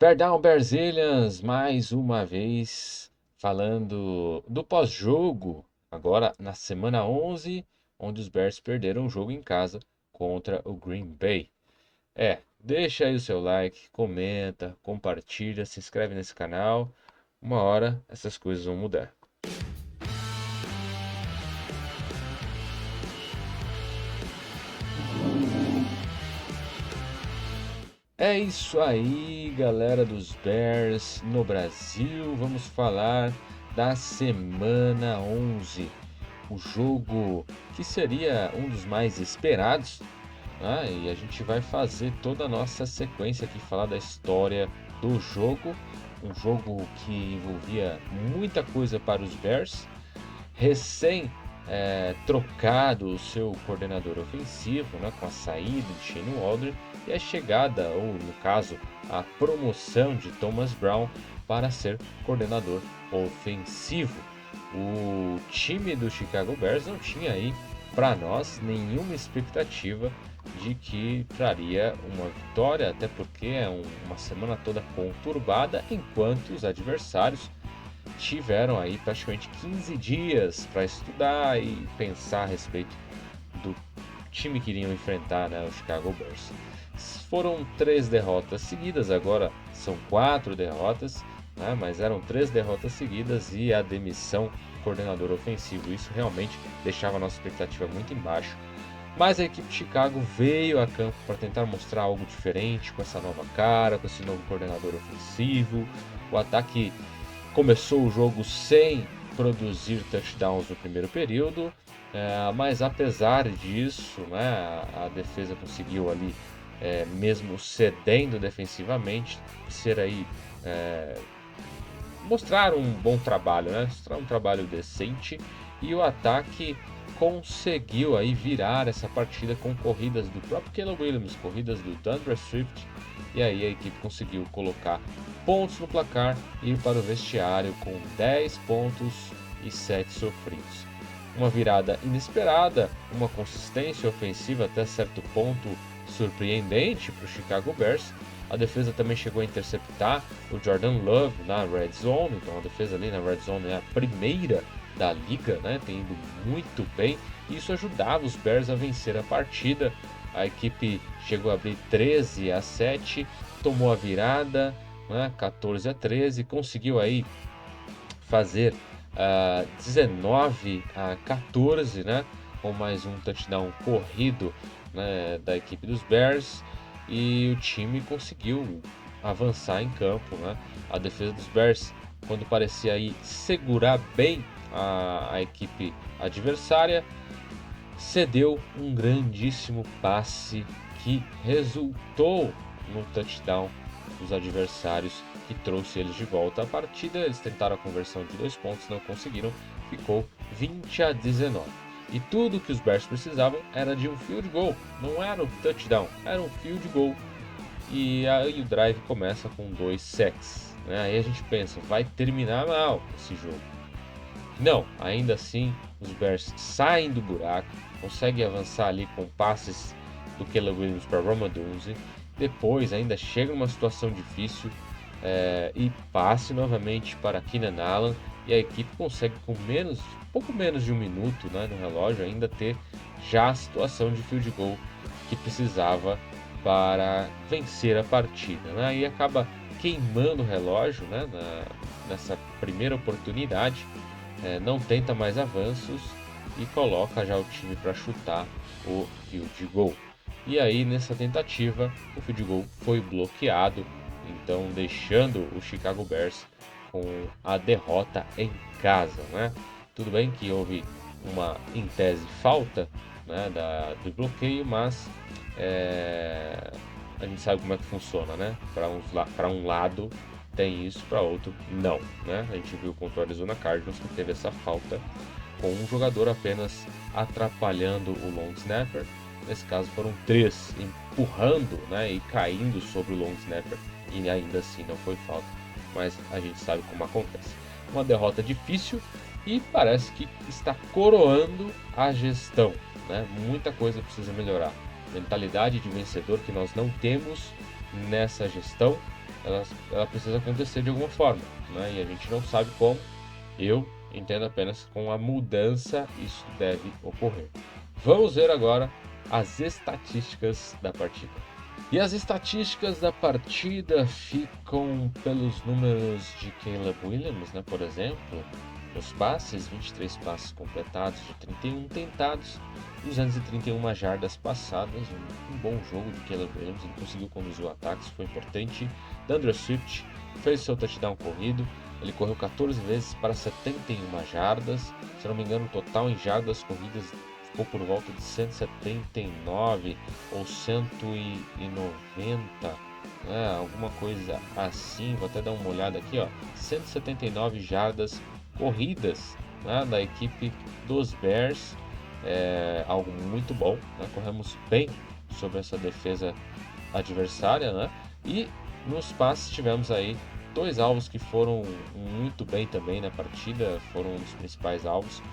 Bear Down Bearzillians, mais uma vez falando do pós-jogo, agora na semana 11, onde os Bears perderam o jogo em casa contra o Green Bay. Deixa aí o seu like, comenta, compartilha, se inscreve nesse canal. Uma hora essas coisas vão mudar. É isso aí, galera dos Bears no Brasil. Vamos falar da semana 11, o jogo que seria um dos mais esperados, né? E a gente vai fazer toda a nossa sequência aqui, falar da história do jogo, um jogo que envolvia muita coisa para os Bears, recém trocado o seu coordenador ofensivo, né, com a saída de Shane Waldron e a chegada, ou no caso, a promoção de Thomas Brown para ser coordenador ofensivo. O time do Chicago Bears não tinha aí para nós nenhuma expectativa de que traria uma vitória, até porque é uma semana toda conturbada, enquanto os adversários tiveram aí praticamente 15 dias para estudar e pensar a respeito do time que iriam enfrentar, né, o Chicago Bears. Foram 3 derrotas seguidas, agora são 4 derrotas, né, mas eram 3 derrotas seguidas e a demissão do coordenador ofensivo. Isso realmente deixava a nossa expectativa muito embaixo. Mas a equipe de Chicago veio a campo para tentar mostrar algo diferente com essa nova cara, com esse novo coordenador ofensivo. O ataque começou o jogo sem produzir touchdowns no primeiro período, mas apesar disso, né, a defesa conseguiu ali, mesmo cedendo defensivamente, ser aí, mostrar um bom trabalho, né, mostrar um trabalho decente, e o ataque conseguiu aí virar essa partida com corridas do próprio Caleb Williams, corridas do DeAndre Swift, e aí a equipe conseguiu colocar pontos no placar e ir para o vestiário com 10 pontos e 7 sofridos. Uma virada inesperada, uma consistência ofensiva até certo ponto surpreendente para o Chicago Bears. A defesa também chegou a interceptar o Jordan Love na Red Zone, então a defesa ali na Red Zone é a primeira da liga, né? Tem ido muito bem, e isso ajudava os Bears a vencer a partida. A equipe chegou a abrir 13-7, tomou a virada, né, 14-13, conseguiu aí fazer 19-14, né, com mais um touchdown corrido, né, da equipe dos Bears, e o time conseguiu avançar em campo, né. A defesa dos Bears, quando parecia aí segurar bem a equipe adversária, cedeu um grandíssimo passe que resultou no touchdown dos adversários, que trouxe eles de volta à partida. Eles tentaram a conversão de 2 pontos, não conseguiram, ficou 20-19. E tudo que os Bears precisavam era de um field goal, não era um touchdown, era um field goal. E aí o drive começa com 2 sacks, né? Aí a gente pensa, vai terminar mal esse jogo. Não, ainda assim os Bears saem do buraco, conseguem avançar ali com passes do Caleb Williams para Rome Odunze. Depois ainda chega uma situação difícil, e passe novamente para Keenan Allen, e a equipe consegue com pouco menos de um minuto, né, no relógio, ainda ter já a situação de field goal que precisava para vencer a partida, né? E acaba queimando o relógio, né, nessa primeira oportunidade, não tenta mais avanços e coloca já o time para chutar o field goal. E aí nessa tentativa o field goal foi bloqueado, então deixando o Chicago Bears com a derrota em casa, né? Tudo bem que houve uma, em tese, falta, né, do bloqueio, mas a gente sabe como é que funciona, né? Para um lado tem isso, para outro não, né? A gente viu contra o Arizona Cardinals que teve essa falta com um jogador apenas atrapalhando o long snapper. Nesse caso foram 3 empurrando, né, e caindo sobre o long snapper, e ainda assim não foi falta, mas a gente sabe como acontece. Uma derrota difícil e parece que está coroando a gestão, né? Muita coisa precisa melhorar. Mentalidade de vencedor que nós não temos nessa gestão, ela precisa acontecer de alguma forma, né? E a gente não sabe como. Eu entendo apenas que com a mudança isso deve ocorrer. Vamos ver agora as estatísticas da partida. E as estatísticas da partida ficam pelos números de Caleb Williams, né? Por exemplo, os passes, 23 passes completados de 31 tentados, 231 jardas passadas, um bom jogo de Caleb Williams, ele conseguiu conduzir o ataque, isso foi importante. DeAndre Swift fez seu touchdown corrido, ele correu 14 vezes para 71 jardas, se não me engano o total em jardas corridas ficou por volta de 179 ou 190, né? Alguma coisa assim, vou até dar uma olhada aqui, ó, 179 jardas corridas, né, da equipe dos Bears, algo muito bom, né? Corremos bem sobre essa defesa adversária, né? E nos passes tivemos aí dois alvos que foram muito bem também na partida, foram os principais alvos.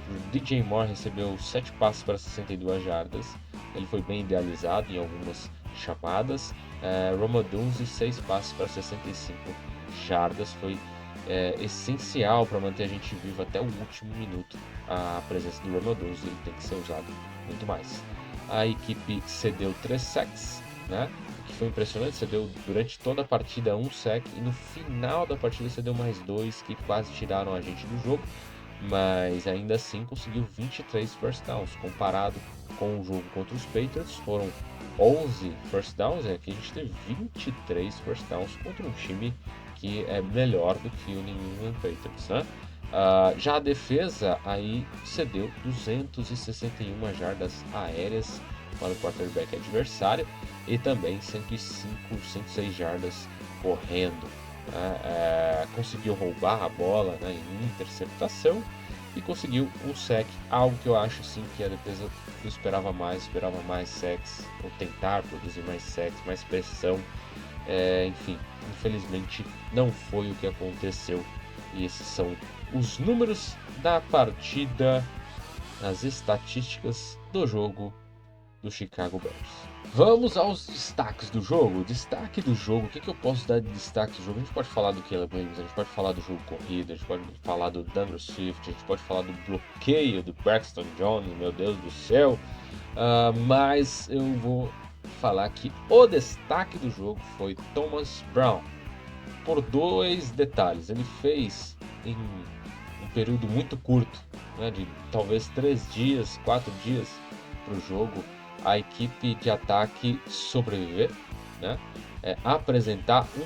O DJ Moore recebeu 7 passes para 62 jardas, ele foi bem idealizado em algumas chamadas. Roma Odunze 6 passes para 65 jardas, foi essencial para manter a gente vivo até o último minuto. A presença do Roma Odunze, ele tem que ser usado muito mais. A equipe cedeu 3 sacks, né? Que foi impressionante, cedeu durante toda a partida 1 sack e no final da partida cedeu mais 2 que quase tiraram a gente do jogo, mas ainda assim conseguiu 23 first downs, comparado com o jogo contra os Patriots, foram 11 first downs, aqui a gente teve 23 first downs contra um time que é melhor do que o New England Patriots, né? Já a defesa aí cedeu 261 jardas aéreas para o quarterback adversário e também 106 jardas correndo, né? Conseguiu roubar a bola, né, em interceptação e conseguiu um sack, algo que eu acho sim que a defesa esperava mais sacks, ou tentar produzir mais sacks, mais pressão, enfim, infelizmente não foi o que aconteceu. E esses são os números da partida, as estatísticas do jogo do Chicago Bears. Vamos aos destaques do jogo. Destaque do jogo, o que eu posso dar de destaque do jogo? A gente pode falar do Caleb Williams, a gente pode falar do jogo corrido, a gente pode falar do DeAndre Swift, a gente pode falar do bloqueio do Braxton Jones, meu Deus do céu. Mas eu vou falar que o destaque do jogo foi Thomas Brown, por 2 detalhes. Ele fez em um período muito curto, né, de talvez 3 dias, 4 dias para o jogo, a equipe de ataque sobreviver, né, apresentar um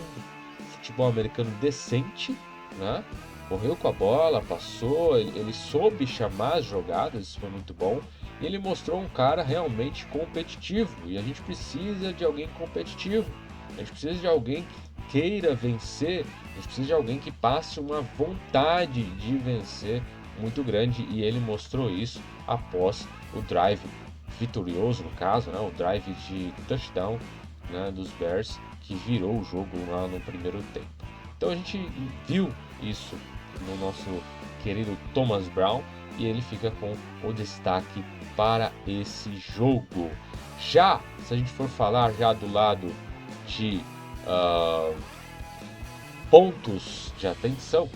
futebol americano decente, né, correu com a bola, passou, ele soube chamar as jogadas, isso foi muito bom, e ele mostrou um cara realmente competitivo, e a gente precisa de alguém competitivo, a gente precisa de alguém que queira vencer, a gente precisa de alguém que passe uma vontade de vencer muito grande, e ele mostrou isso após o drive vitorioso, no caso, né, o drive de touchdown, né, dos Bears, que virou o jogo lá no primeiro tempo. Então a gente viu isso no nosso querido Thomas Brown e ele fica com o destaque para esse jogo. Já, se a gente for falar já do lado de pontos de atenção,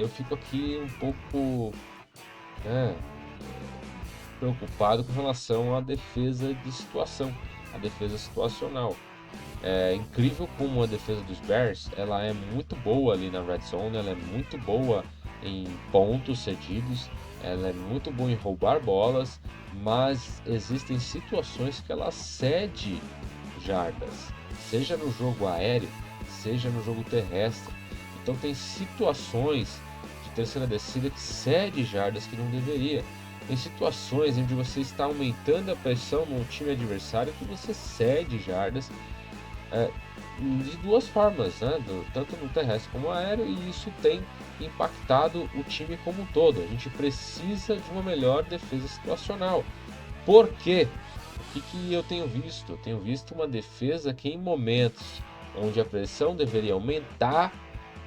eu fico aqui um pouco preocupado com relação à defesa de situação, a defesa situacional. É incrível como a defesa dos Bears, ela é muito boa ali na red zone, ela é muito boa em pontos cedidos, ela é muito boa em roubar bolas, mas existem situações que ela cede jardas, seja no jogo aéreo, seja no jogo terrestre. Então tem situações de terceira descida que cede jardas que não deveria. Tem situações onde você está aumentando a pressão no time adversário que você cede jardas, de duas formas, né? Tanto no terrestre como no aéreo, e isso tem impactado o time como um todo. A gente precisa de uma melhor defesa situacional. Por quê? O que eu tenho visto? Eu tenho visto uma defesa que em momentos onde a pressão deveria aumentar,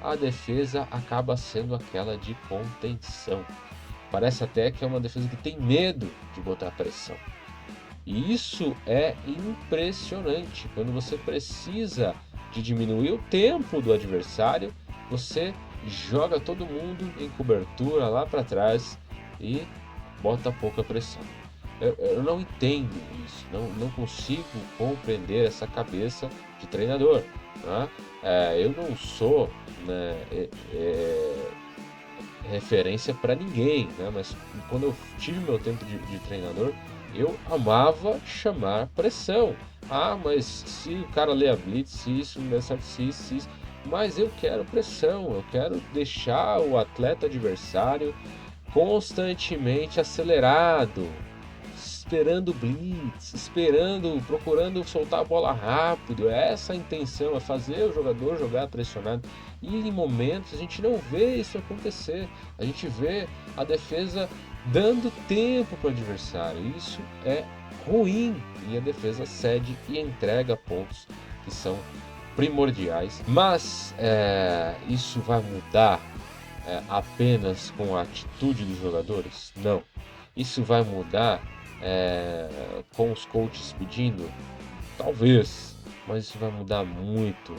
a defesa acaba sendo aquela de contenção. Parece até que é uma defesa que tem medo de botar pressão. E isso é impressionante. Quando você precisa de diminuir o tempo do adversário, você joga todo mundo em cobertura lá para trás e bota pouca pressão. Eu não entendo isso, não consigo compreender essa cabeça de treinador. Né? Eu não sou, né, referência para ninguém, né? Mas quando eu tive meu tempo de treinador, eu amava chamar pressão. Ah, mas se o cara lê a blitz, se isso não der certo, se isso. Mas eu quero pressão, eu quero deixar o atleta adversário constantemente acelerado, esperando blitz, procurando soltar a bola rápido. Essa é a intenção, é fazer o jogador jogar pressionado. E em momentos a gente não vê isso acontecer. A gente vê a defesa dando tempo para o adversário. Isso é ruim e a defesa cede e entrega pontos que são primordiais. Mas isso vai mudar apenas com a atitude dos jogadores? Não. Isso vai mudar com os coaches pedindo? Talvez, mas isso vai mudar muito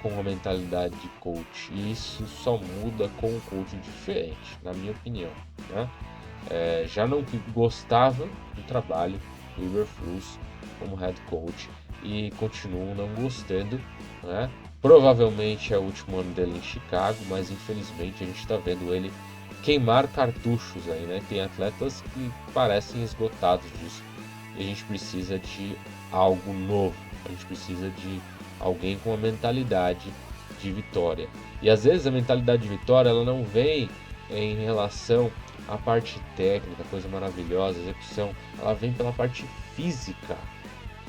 com a mentalidade de coach. E isso só muda com um coach diferente, na minha opinião. Né? Já não gostava do trabalho do Eberflus como head coach e continuo não gostando. Né? Provavelmente é o último ano dele em Chicago, mas infelizmente a gente está vendo ele queimar cartuchos aí, né? Tem atletas que parecem esgotados disso. E a gente precisa de algo novo. A gente precisa de alguém com a mentalidade de vitória. E às vezes a mentalidade de vitória ela não vem em relação à parte técnica, coisa maravilhosa, execução. Ela vem pela parte física.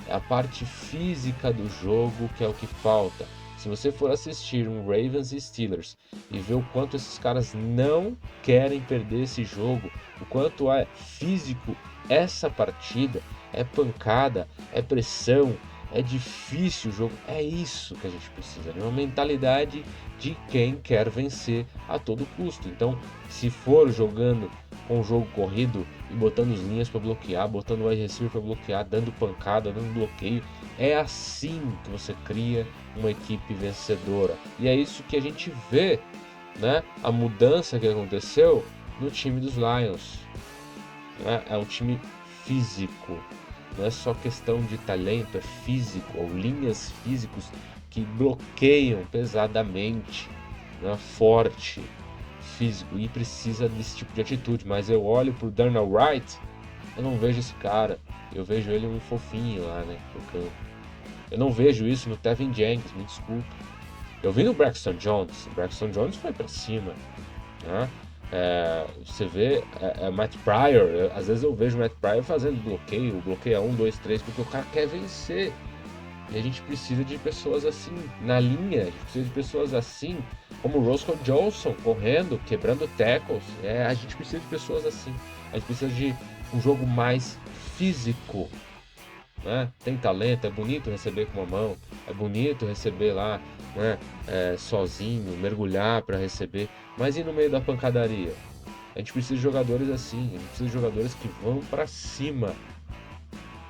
É a parte física do jogo que é o que falta. Se você for assistir um Ravens e Steelers e ver o quanto esses caras não querem perder esse jogo, o quanto é físico essa partida, é pancada, é pressão, é difícil o jogo, é isso que a gente precisa, de uma mentalidade de quem quer vencer a todo custo. Então, se for jogando com o jogo corrido e botando os linhas para bloquear, botando o wide receiver para bloquear, dando pancada, dando bloqueio, é assim que você cria uma equipe vencedora. E é isso que a gente vê, né? A mudança que aconteceu no time dos Lions. Né? É um time físico, não é só questão de talento, é físico, ou linhas físicos que bloqueiam pesadamente, né? Forte, físico, e precisa desse tipo de atitude. Mas eu olho pro Darnell Wright, eu não vejo esse cara, eu vejo ele um fofinho lá, né, no campo. Eu não vejo isso no Tevin Jenkins, me desculpa. Eu vi no Braxton Jones, o Braxton Jones foi pra cima, né? Você vê Matt Pryor, às vezes eu vejo o Matt Pryor fazendo bloqueio, bloqueia 1, 2, 3, porque o cara quer vencer. E a gente precisa de pessoas assim na linha, a gente precisa de pessoas assim, como o Roscoe Johnson, correndo, quebrando tackles. A gente precisa de pessoas assim. A gente precisa de um jogo mais físico. Né? Tem talento, é bonito receber com uma mão, é bonito receber lá, né, sozinho, mergulhar para receber, mas e no meio da pancadaria? A gente precisa de jogadores assim, a gente precisa de jogadores que vão para cima.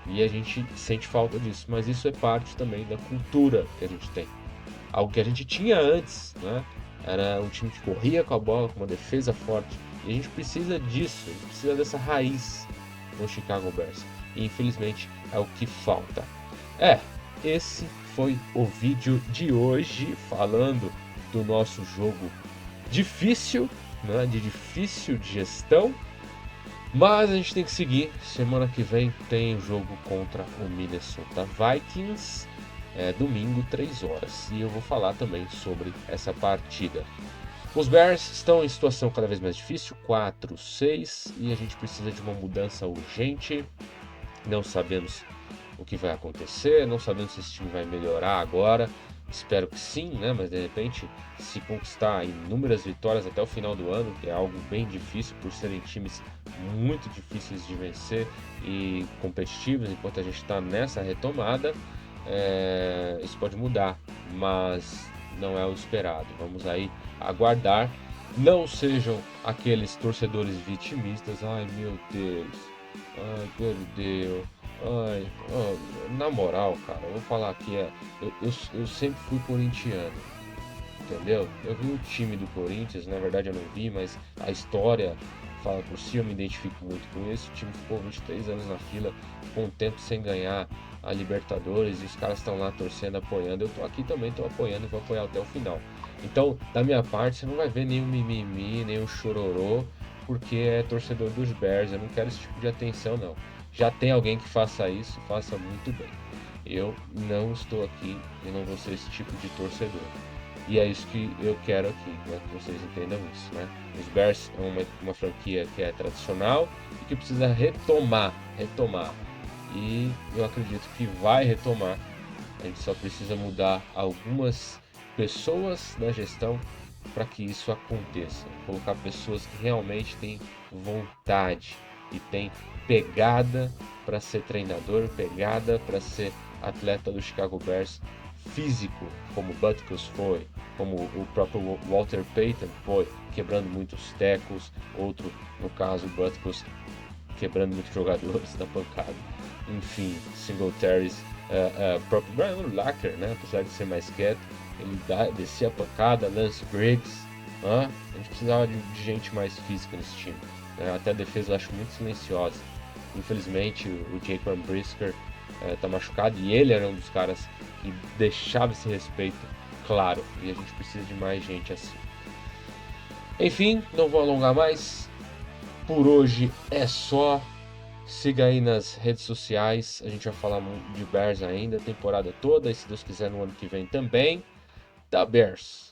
E a gente sente falta disso, mas isso é parte também da cultura que a gente tem. Algo que a gente tinha antes, né? Era um time que corria com a bola, com uma defesa forte. E a gente precisa disso, a gente precisa dessa raiz no Chicago Bears. E infelizmente é o que falta. Esse foi o vídeo de hoje, falando do nosso jogo difícil, né? De difícil gestão. Mas a gente tem que seguir. Semana que vem tem jogo contra o Minnesota Vikings. Domingo, 3 horas. E eu vou falar também sobre essa partida. Os Bears estão em situação cada vez mais difícil. 4-6. E a gente precisa de uma mudança urgente. Não sabemos o que vai acontecer. Não sabemos se esse time vai melhorar agora. Espero que sim, né? Mas de repente, se conquistar inúmeras vitórias até o final do ano, que é algo bem difícil por serem times muito difíceis de vencer e competitivos, enquanto a gente está nessa retomada, isso pode mudar, mas não é o esperado. Vamos aí aguardar. Não sejam aqueles torcedores vitimistas. Ai meu Deus, ai perdeu, Ai, ó, na moral, cara, eu vou falar aqui, eu sempre fui corintiano, entendeu? Eu vi o time do Corinthians, na verdade eu não vi, mas a história fala por si, eu me identifico muito com isso. O time ficou 23 anos na fila, ficou um tempo sem ganhar a Libertadores e os caras estão lá torcendo, apoiando. Eu tô aqui também, tô apoiando e vou apoiar até o final. Então, da minha parte, você não vai ver nenhum mimimi, nenhum chororô, porque é torcedor dos Bears. Eu não quero esse tipo de atenção, não. Já tem alguém que faça isso, faça muito bem. Eu não estou aqui e não vou ser esse tipo de torcedor. E é isso que eu quero aqui, né? Que vocês entendam isso, né? Os Bears é uma franquia que é tradicional e que precisa retomar. E eu acredito que vai retomar. A gente só precisa mudar algumas pessoas na gestão para que isso aconteça. Colocar pessoas que realmente têm vontade e têm pegada para ser treinador, pegada para ser atleta do Chicago Bears, físico, como Butkus foi, como o próprio Walter Payton foi, quebrando muitos tackles, outro, no caso, Butkus, quebrando muitos jogadores na pancada. Enfim, Singletaries, próprio Brian Urlacher, né? Apesar de ser mais quieto, ele descia a pancada, Lance Briggs. A gente precisava de gente mais física nesse time. Né? Até a defesa eu acho muito silenciosa. Infelizmente, o Jaquan Brisker tá machucado e ele era um dos caras que deixava esse respeito claro. E a gente precisa de mais gente assim. Enfim, não vou alongar mais. Por hoje é só. Siga aí nas redes sociais, a gente vai falar de Bears ainda, a temporada toda, e se Deus quiser no ano que vem também, da Bears.